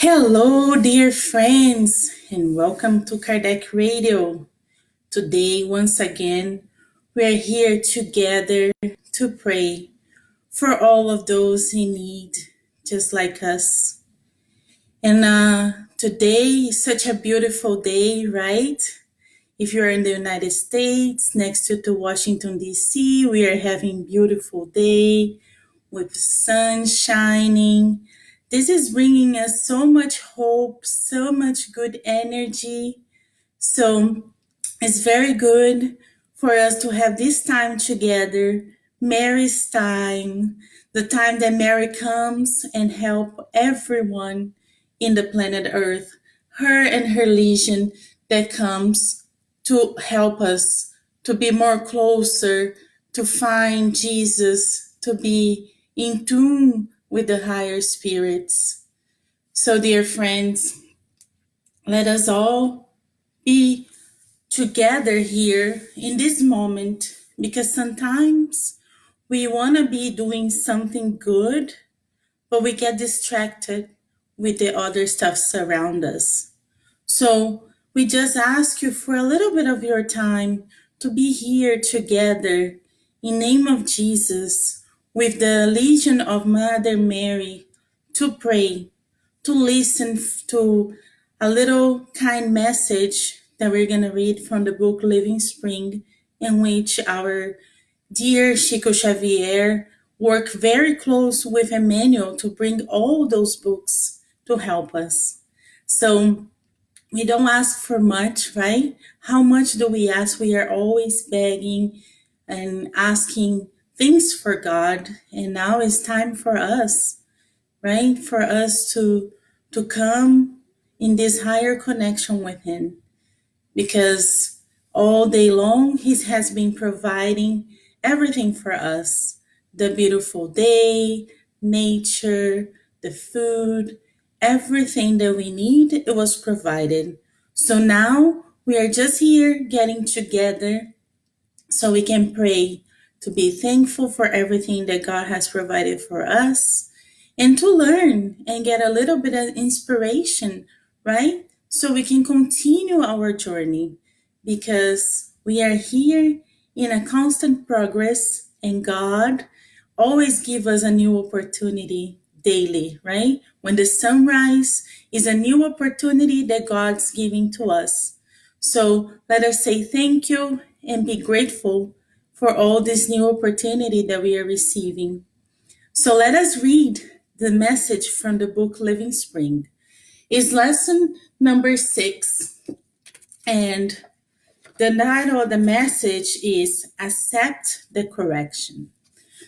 Hello, dear friends, and welcome to Kardec Radio. Today, once again, we are here together to pray for all of those in need, just like us. And today is such a beautiful day, right? If you're in the United States, next to Washington, D.C., we are having beautiful day with sun shining. This is bringing us so much hope, so much good energy. So it's very good for us to have this time together, Mary's time, the time that Mary comes and help everyone in the planet Earth, her and her legion that comes to help us to be more closer, to find Jesus, to be in tune with the higher spirits. So, dear friends, let us all be together here in this moment because sometimes we want to be doing something good, but we get distracted with the other stuff around us. So we just ask you for a little bit of your time to be here together in name of Jesus with the Legion of Mother Mary to pray, to listen to a little kind message that we're going to read from the book Living Spring, in which our dear Chico Xavier worked very close with Emmanuel to bring all those books to help us. So we don't ask for much, right? How much do we ask? We are always begging and asking things for God. And now it's time for us, right? For us to come in this higher connection with Him. Because all day long He has been providing everything for us. The beautiful day, nature, the food, everything that we need, it was provided. So now we are just here getting together so we can pray to be thankful for everything that God has provided for us and to learn and get a little bit of inspiration, right? So we can continue our journey because we are here in a constant progress and God always give us a new opportunity daily, right? When the sunrise is a new opportunity that God's giving to us. So let us say thank you and be grateful for all this new opportunity that we are receiving. So let us read the message from the book Living Spring. It's lesson number 6, and the title of the message is Accept the Correction.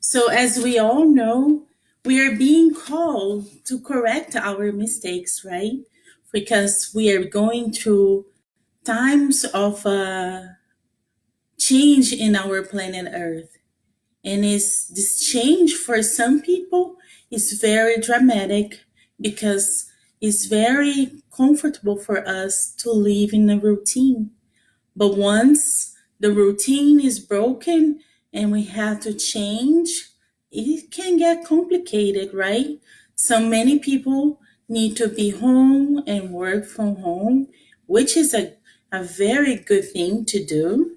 So, as we all know, we are being called to correct our mistakes, right? Because we are going through times of change in our planet Earth. And is this change for some people is very dramatic because it's very comfortable for us to live in a routine. But once the routine is broken and we have to change, it can get complicated, right? So many people need to be home and work from home, which is a very good thing to do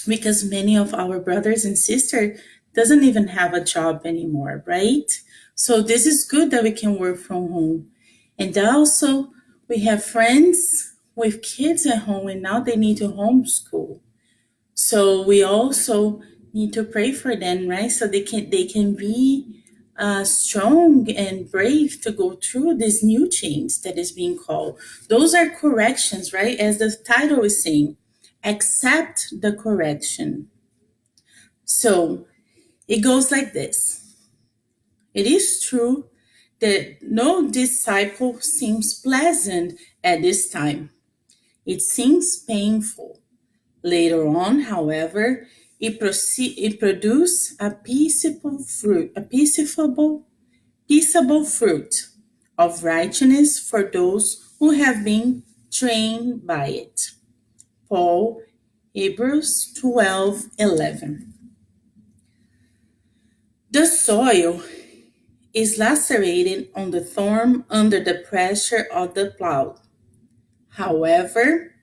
because many of our brothers and sisters doesn't even have a job anymore, right? So this is good that we can work from home. And also we have friends with kids at home and now they need to homeschool. So we also need to pray for them, right? So they can be strong and brave to go through this new change that is being called. Those are corrections, right? As the title is saying, accept the correction. So it goes like this. It is true that no disciple seems pleasant at this time. It seems painful. Later on, however, it produced a peaceable fruit of righteousness for those who have been trained by it. Paul, Hebrews 12:11. The soil is lacerated on the thorn under the pressure of the plow. However,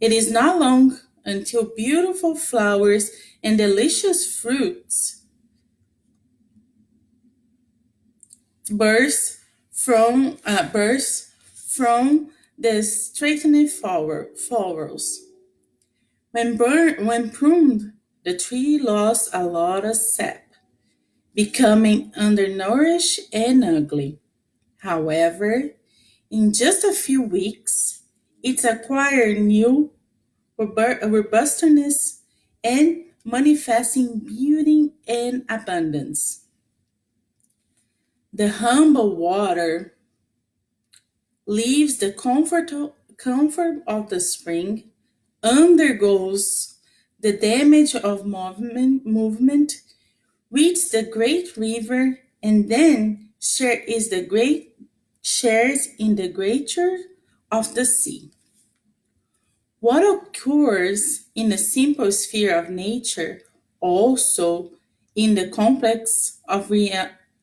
it is not long until beautiful flowers and delicious fruits burst from the straightened flowers. When pruned, the tree lost a lot of sap, becoming undernourished and ugly. However, in just a few weeks, it acquired new robustness and manifesting beauty and abundance. The humble water leaves the comfort of the spring, undergoes the damage of movement, reaches the great river, and then shares in the grandeur of the sea. What occurs in the simple sphere of nature also in the complex of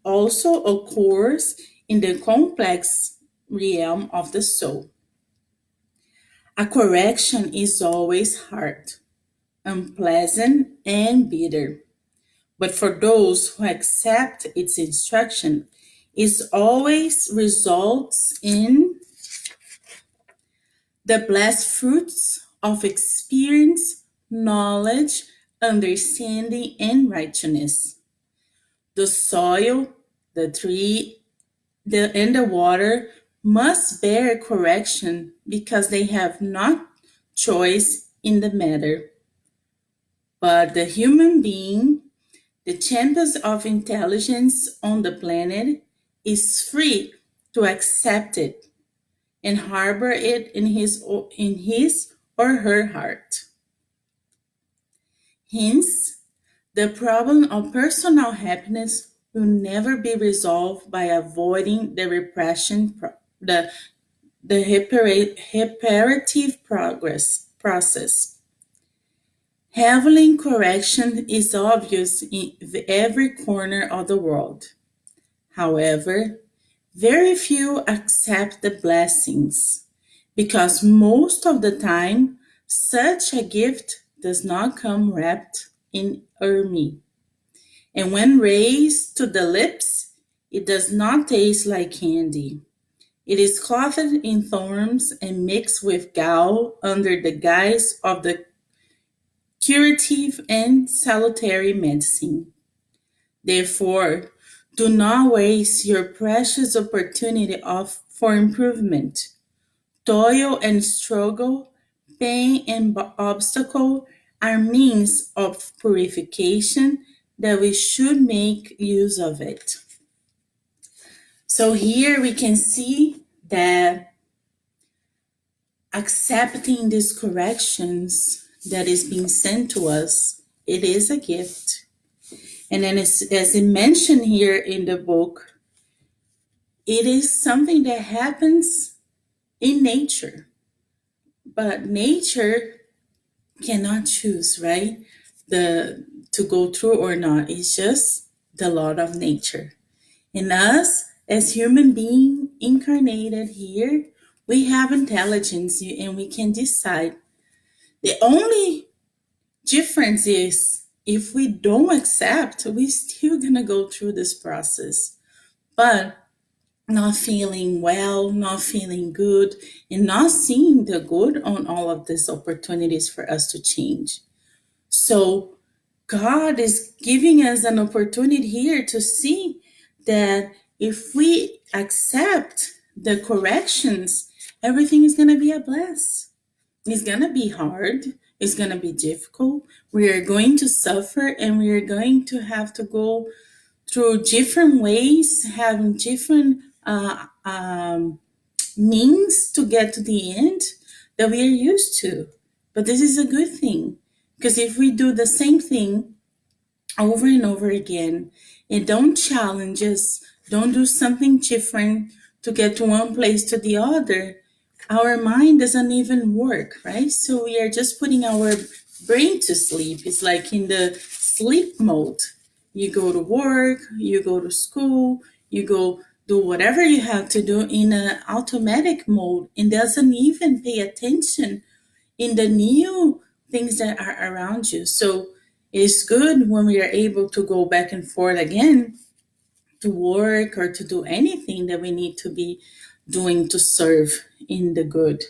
also occurs in the complex realm of the soul. A correction is always hard, unpleasant, and bitter. But for those who accept its instruction, it always results in the blessed fruits of experience, knowledge, understanding, and righteousness. The soil, the tree, and the water must bear correction because they have not choice in the matter. But the human being, the champion of intelligence on the planet, is free to accept it and harbor it in his or her heart. Hence, the problem of personal happiness will never be resolved by avoiding the reparative progress process. Heavenly correction is obvious in every corner of the world. However, very few accept the blessings because most of the time such a gift does not come wrapped in ermine. And when raised to the lips, it does not taste like candy. It is clothed in thorns and mixed with gall under the guise of the curative and salutary medicine. Therefore, do not waste your precious opportunity for improvement. Toil and struggle, pain and obstacle are means of purification that we should make use of it. So here we can see that accepting these corrections that is being sent to us, it is a gift. And then as it mentioned here in the book, it is something that happens in nature. But nature cannot choose, right? The to go through or not. It's just the law of nature. In us, as human being incarnated here, we have intelligence and we can decide. The only difference is if we don't accept, we're still gonna go through this process. But not feeling well, not feeling good, and not seeing the good on all of these opportunities for us to change. So God is giving us an opportunity here to see that if we accept the corrections, everything is going to be a bless. It's going to be hard. It's going to be difficult. We are going to suffer and we are going to have to go through different ways, having different means to get to the end that we are used to. But this is a good thing because if we do the same thing over and over again and don't challenge us, don't do something different to get to one place to the other, our mind doesn't even work, right? So we are just putting our brain to sleep. It's like in the sleep mode. You go to work, you go to school, You go do whatever you have to do in an automatic mode and doesn't even pay attention in the new things that are around you. So it's good when we are able to go back and forth again to work or to do anything that we need to be doing to serve in the good,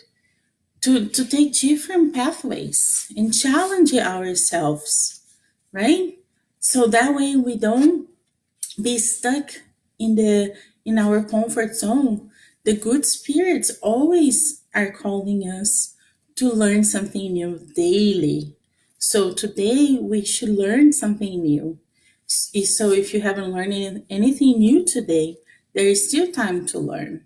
to take different pathways and challenge ourselves, right? So that way we don't be stuck in our comfort zone. The good spirits always are calling us to learn something new daily. So today we should learn something new. So if you haven't learned anything new today, there is still time to learn.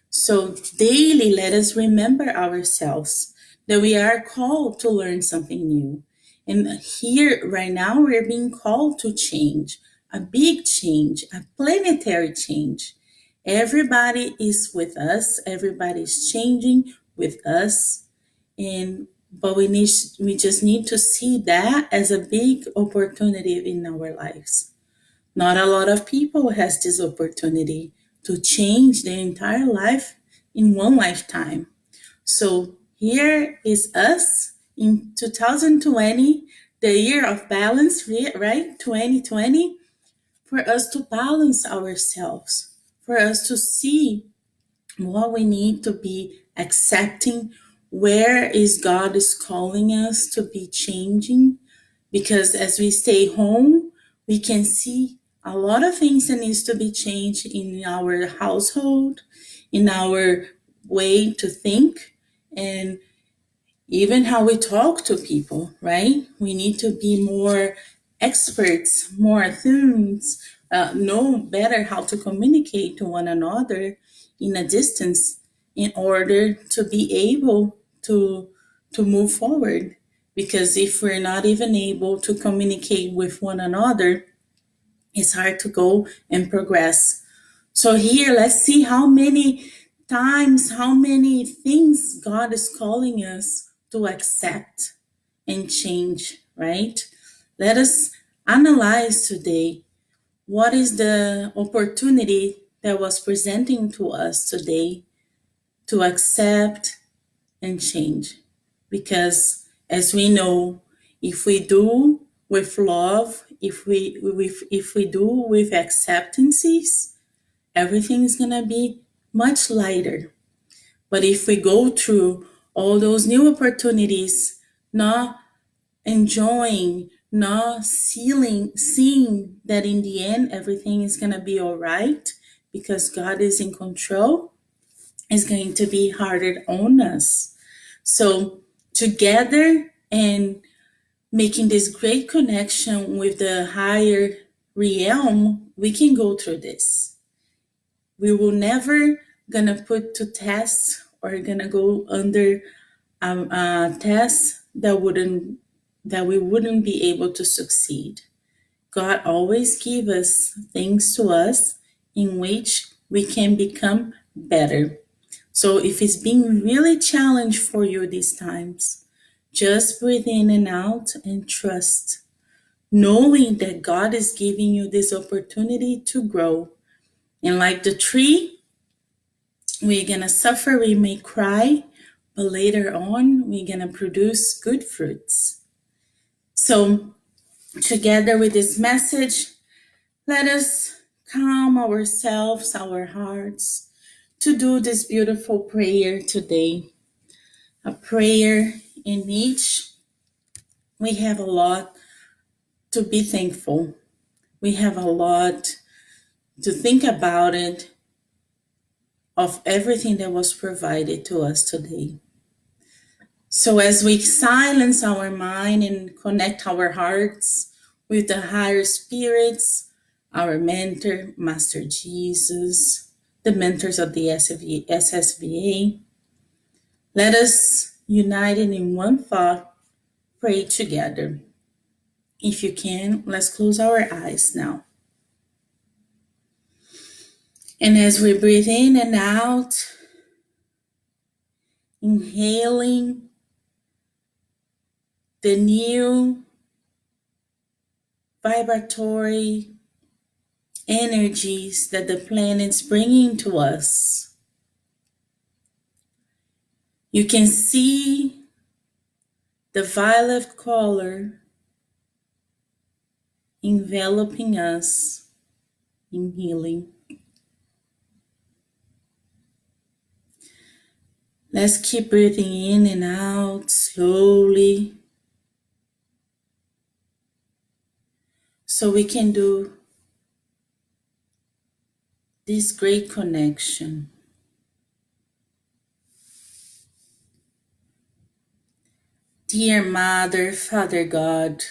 So daily, let us remember ourselves that we are called to learn something new. And here, right now, we're being called to change, a big change, a planetary change. Everybody is with us, everybody's changing with us. And but we just need to see that as a big opportunity in our lives. Not a lot of people has this opportunity to change their entire life in one lifetime. So here is us in 2020, the year of balance, right? 2020, for us to balance ourselves, for us to see what we need to be accepting, where is God is calling us to be changing, because as we stay home, we can see a lot of things that needs to be changed in our household, in our way to think, and even how we talk to people, right? We need to be more experts, more attuned, know better how to communicate to one another in a distance in order to be able to move forward. Because if we're not even able to communicate with one another, it's hard to go and progress. So here, let's see how many times, how many things God is calling us to accept and change, right? Let us analyze today what is the opportunity that was presenting to us today to accept and change. Because as we know, if we do with love, if we do with acceptances, everything is gonna be much lighter. But if we go through all those new opportunities, not enjoying, not seeing that in the end everything is gonna be all right because God is in control, it's going to be harder on us. So together and making this great connection with the higher realm, we can go through this. We will never gonna put to test or gonna go under a test that we wouldn't be able to succeed. God always gives us things to us in which we can become better. So if it's being really challenged for you these times, just breathe in and out and trust, knowing that God is giving you this opportunity to grow. And like the tree, we're going to suffer, we may cry, but later on, we're going to produce good fruits. So, together with this message, let us calm ourselves, our hearts, to do this beautiful prayer today. A prayer in which we have a lot to be thankful. We have a lot to think about it, of everything that was provided to us today. So as we silence our mind and connect our hearts with the higher spirits, our mentor, Master Jesus, the mentors of the SSVA, let us, united in one thought, pray together. If you can, let's close our eyes now. And as we breathe in and out, inhaling the new vibratory energies that the planet's bringing to us. You can see the violet color enveloping us in healing. Let's keep breathing in and out slowly so we can do this great connection. Dear Mother, Father God,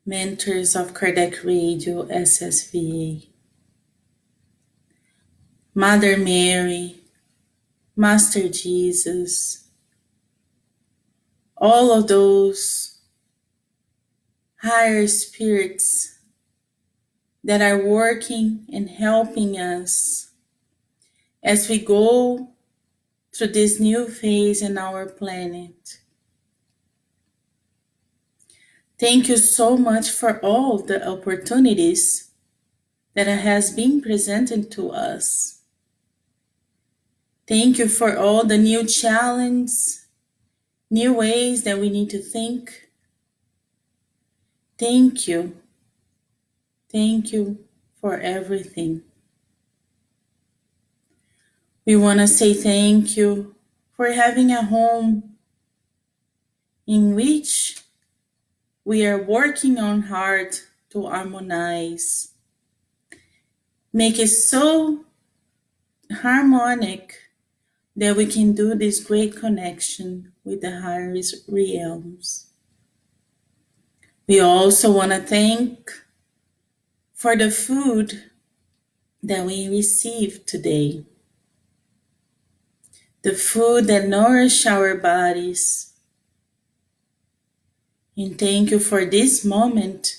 mentors of Kardec Radio SSVA, Mother Mary, Master Jesus, all of those higher spirits that are working and helping us as we go through this new phase in our planet. Thank you so much for all the opportunities that has been presented to us. Thank you for all the new challenges, new ways that we need to think. Thank you. Thank you for everything. We want to say thank you for having a home in which we are working on hard to harmonize. Make it so harmonic that we can do this great connection with the higher realms. We also want to thank for the food that we received today. The food that nourish our bodies. And thank you for this moment,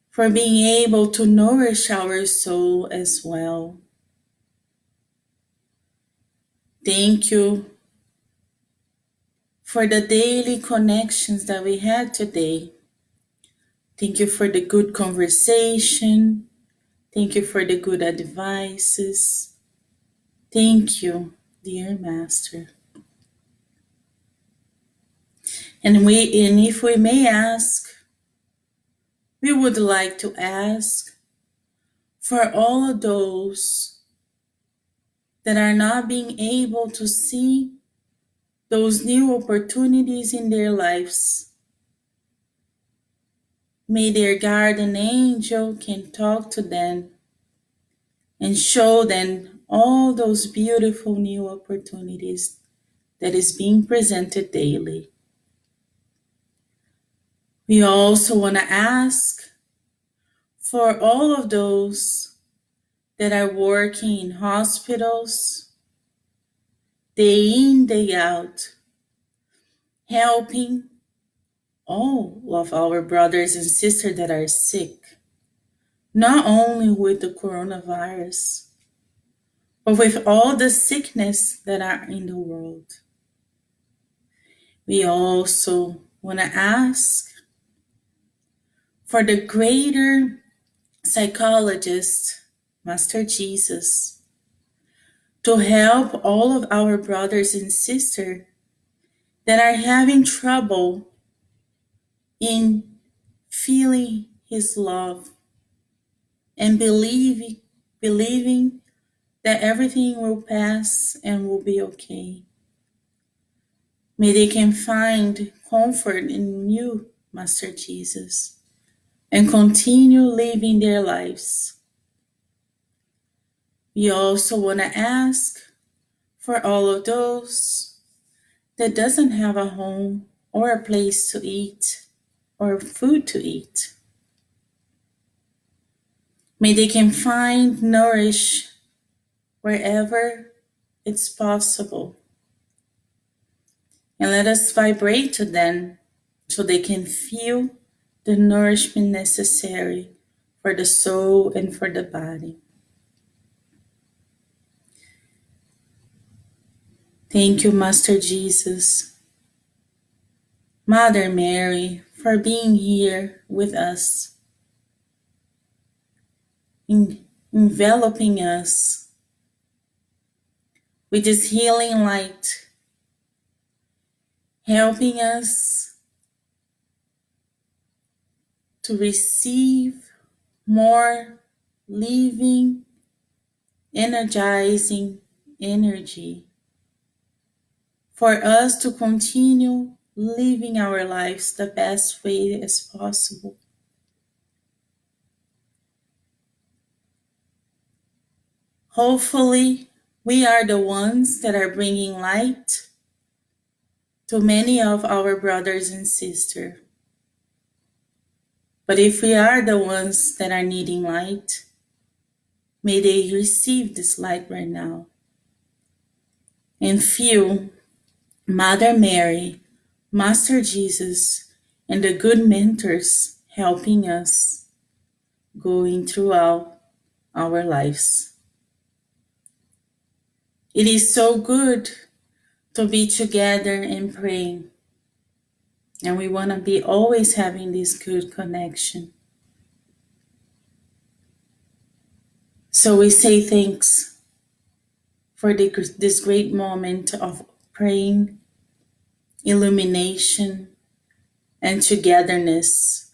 for being able to nourish our soul as well. Thank you for the daily connections that we had today. Thank you for the good conversation. Thank you for the good advices. Thank you, dear Master. And if we may ask, we would like to ask for all of those that are not being able to see those new opportunities in their lives. May their guardian angel can talk to them and show them all those beautiful new opportunities that is being presented daily. We also want to ask for all of those that are working in hospitals, day in, day out, helping all of our brothers and sisters that are sick, not only with the coronavirus, but with all the sickness that are in the world. We also want to ask for the greater psychologist, Master Jesus, to help all of our brothers and sisters that are having trouble in feeling his love and believing that everything will pass and will be okay. May they can find comfort in you, Master Jesus, and continue living their lives. We also want to ask for all of those that doesn't have a home or a place to eat or food to eat. May they can find nourish wherever it's possible. And let us vibrate to them so they can feel the nourishment necessary for the soul and for the body. Thank you, Master Jesus, Mother Mary, for being here with us. enveloping us with this healing light, helping us to receive more living, energizing energy for us to continue living our lives the best way as possible. Hopefully, we are the ones that are bringing light to many of our brothers and sisters. But if we are the ones that are needing light, may they receive this light right now and feel Mother Mary, Master Jesus, and the good mentors helping us going throughout our lives. It is so good to be together and praying. And we want to be always having this good connection. So we say thanks for this great moment of praying, illumination, and togetherness.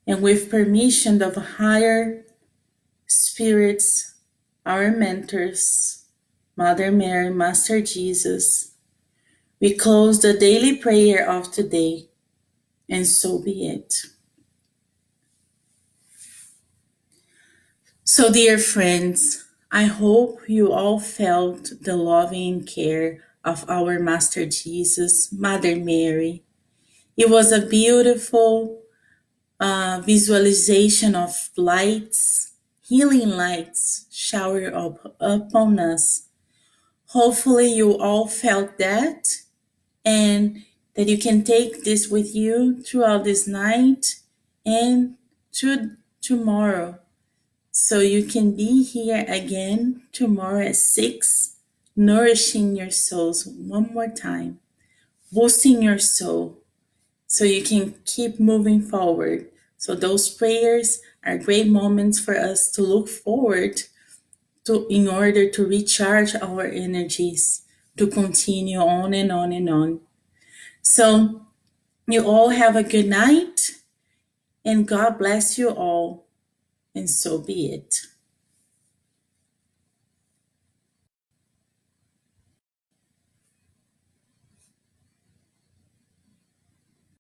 And with permission of higher spirits, our mentors, Mother Mary, Master Jesus, we close the daily prayer of today, and so be it. So, dear friends, I hope you all felt the loving care of our Master Jesus, Mother Mary. It was a beautiful visualization of lights, healing lights shower upon us. Hopefully, you all felt that and that you can take this with you throughout this night and to tomorrow. So you can be here again tomorrow at 6, nourishing your souls one more time, boosting your soul so you can keep moving forward. So those prayers are great moments for us to look forward to in order to recharge our energies to continue on and on and on. So you all have a good night and God bless you all, and so be it.